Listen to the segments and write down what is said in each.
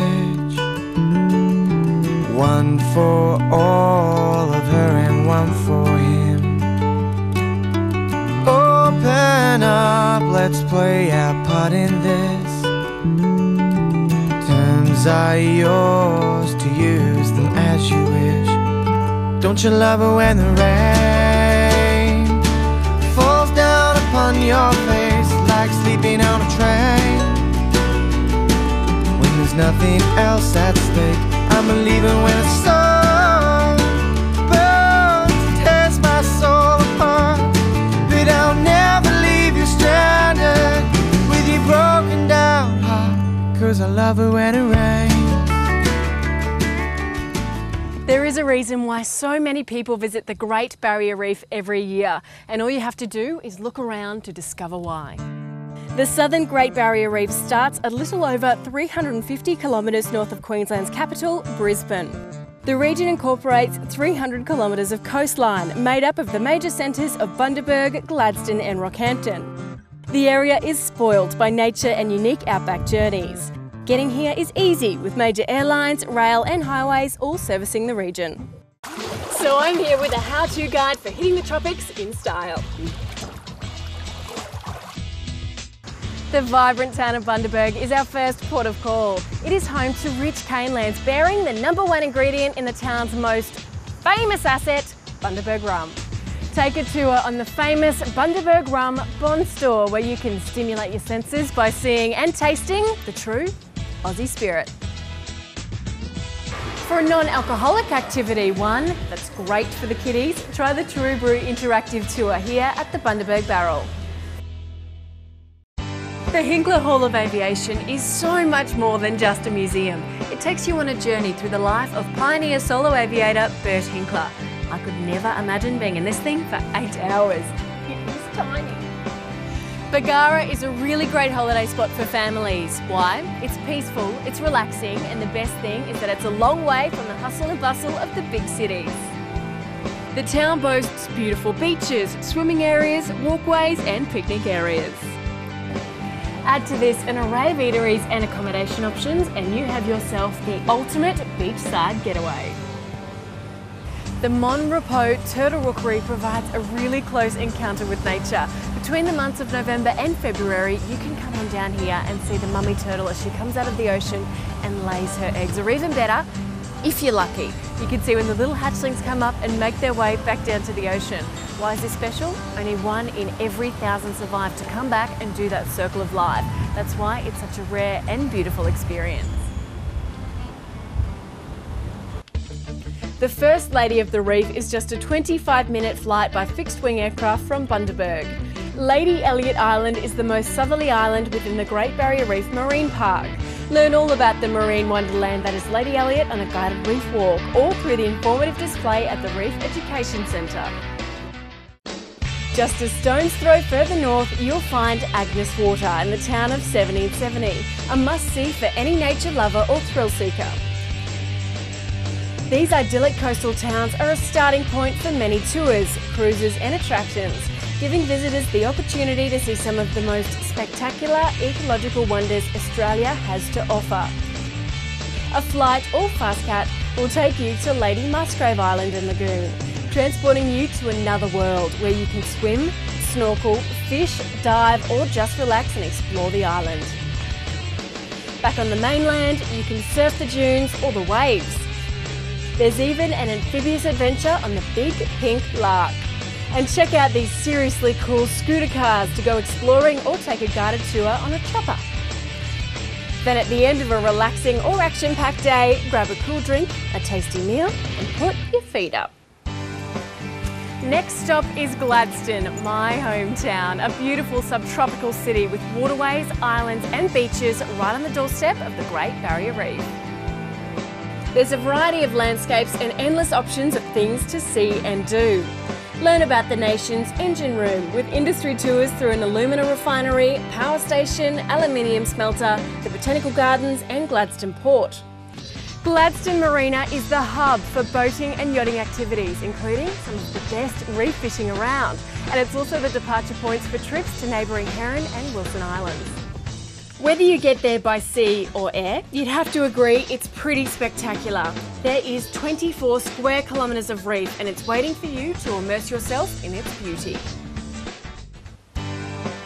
message. One for all of her and one for him. Open up, let's play our part in this. Terms are yours to use them as you wish. Don't you love it when the rain falls down upon your face like sleeping on a train? When there's nothing else at stake, I'm believing when a song burns and tears my soul apart. But I'll never leave you stranded with your broken down heart, 'cause I love it when it rains. There is a reason why so many people visit the Great Barrier Reef every year, and all you have to do is look around to discover why. The Southern Great Barrier Reef starts a little over 350 kilometres north of Queensland's capital, Brisbane. The region incorporates 300 kilometres of coastline, made up of the major centres of Bundaberg, Gladstone and Rockhampton. The area is spoilt by nature and unique outback journeys. Getting here is easy, with major airlines, rail and highways all servicing the region. So I'm here with a how-to guide for hitting the tropics in style. The vibrant town of Bundaberg is our first port of call. It is home to rich cane lands, bearing the #1 ingredient in the town's most famous asset, Bundaberg rum. Take a tour on the famous Bundaberg Rum Bond Store, where you can stimulate your senses by seeing and tasting the true Aussie spirit. For a non-alcoholic activity, one that's great for the kiddies, try the True Brew interactive tour here at the Bundaberg Barrel. The Hinkler Hall of Aviation is so much more than just a museum. It takes you on a journey through the life of pioneer solo aviator Bert Hinkler. I could never imagine being in this thing for 8 hours. It was tiny. Bargara is a really great holiday spot for families. Why? It's peaceful, it's relaxing, and the best thing is that it's a long way from the hustle and bustle of the big cities. The town boasts beautiful beaches, swimming areas, walkways and picnic areas. Add to this an array of eateries and accommodation options and you have yourself the ultimate beachside getaway. The Mon Repos Turtle Rookery provides a really close encounter with nature. Between the months of November and February, you can come on down here and see the mummy turtle as she comes out of the ocean and lays her eggs. Or even better, if you're lucky, you can see when the little hatchlings come up and make their way back down to the ocean. Why is this special? Only 1 in every 1,000 survive to come back and do that circle of life. That's why it's such a rare and beautiful experience. The First Lady of the Reef is just a 25-minute flight by fixed-wing aircraft from Bundaberg. Lady Elliot Island is the most southerly island within the Great Barrier Reef Marine Park. Learn all about the marine wonderland that is Lady Elliot on a guided reef walk, or through the informative display at the Reef Education Centre. Just a stone's throw further north, you'll find Agnes Water in the town of 1770, a must-see for any nature lover or thrill seeker. These idyllic coastal towns are a starting point for many tours, cruises and attractions, giving visitors the opportunity to see some of the most spectacular ecological wonders Australia has to offer. A flight or fastcat will take you to Lady Musgrave Island and Lagoon, transporting you to another world where you can swim, snorkel, fish, dive or just relax and explore the island. Back on the mainland, you can surf the dunes or the waves. There's even an amphibious adventure on the Big Pink Lark. And check out these seriously cool scooter cars to go exploring or take a guided tour on a chopper. Then at the end of a relaxing or action-packed day, grab a cool drink, a tasty meal and put your feet up. Next stop is Gladstone, my hometown, a beautiful subtropical city with waterways, islands and beaches right on the doorstep of the Great Barrier Reef. There's a variety of landscapes and endless options of things to see and do. Learn about the nation's engine room with industry tours through an alumina refinery, power station, aluminium smelter, the botanical gardens and Gladstone Port. Gladstone Marina is the hub for boating and yachting activities, including some of the best reef fishing around. And it's also the departure points for trips to neighbouring Heron and Wilson Islands. Whether you get there by sea or air, you'd have to agree it's pretty spectacular. There is 24 square kilometres of reef and it's waiting for you to immerse yourself in its beauty.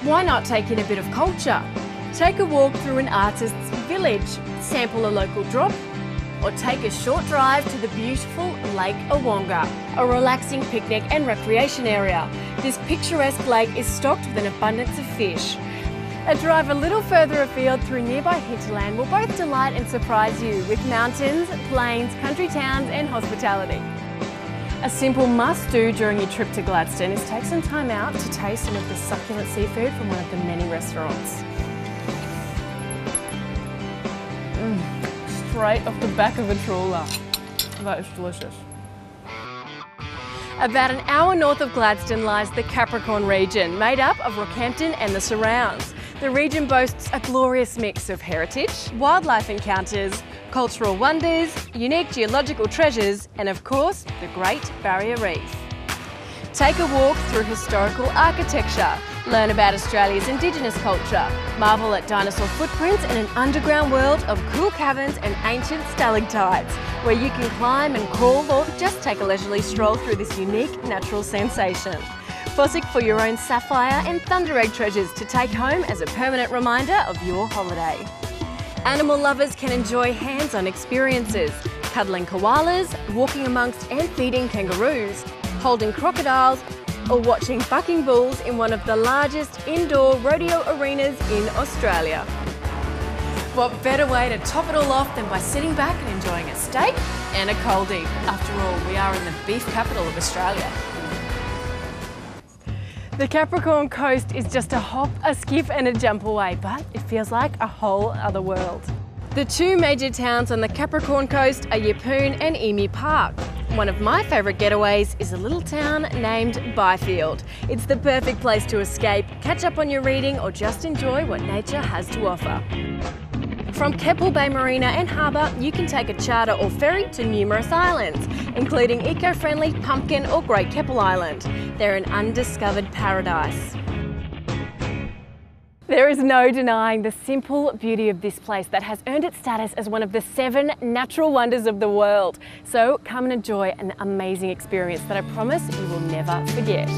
Why not take in a bit of culture? Take a walk through an artist's village, sample a local drop, or take a short drive to the beautiful Lake Awonga, a relaxing picnic and recreation area. This picturesque lake is stocked with an abundance of fish. A drive a little further afield through nearby hinterland will both delight and surprise you with mountains, plains, country towns and hospitality. A simple must-do during your trip to Gladstone is take some time out to taste some of the succulent seafood from one of the many restaurants. Straight off the back of a trawler. That is delicious. About an hour north of Gladstone lies the Capricorn region, made up of Rockhampton and the surrounds. The region boasts a glorious mix of heritage, wildlife encounters, cultural wonders, unique geological treasures, and of course, the Great Barrier Reef. Take a walk through historical architecture, learn about Australia's Indigenous culture, marvel at dinosaur footprints and an underground world of cool caverns and ancient stalactites, where you can climb and crawl or just take a leisurely stroll through this unique natural sensation. Fossick for your own sapphire and thunder egg treasures to take home as a permanent reminder of your holiday. Animal lovers can enjoy hands-on experiences, cuddling koalas, walking amongst and feeding kangaroos, holding crocodiles, or watching bucking bulls in one of the largest indoor rodeo arenas in Australia. What better way to top it all off than by sitting back and enjoying a steak and a coldie? After all, we are in the beef capital of Australia. The Capricorn coast is just a hop, a skip and a jump away, but it feels like a whole other world. The two major towns on the Capricorn coast are Yeppoon and Emu Park. One of my favourite getaways is a little town named Byfield. It's the perfect place to escape, catch up on your reading or just enjoy what nature has to offer. From Keppel Bay Marina and Harbour, you can take a charter or ferry to numerous islands, including eco-friendly Pumpkin or Great Keppel Island. They're an undiscovered paradise. There is no denying the simple beauty of this place that has earned its status as one of the 7 natural wonders of the world. So come and enjoy an amazing experience that I promise you will never forget.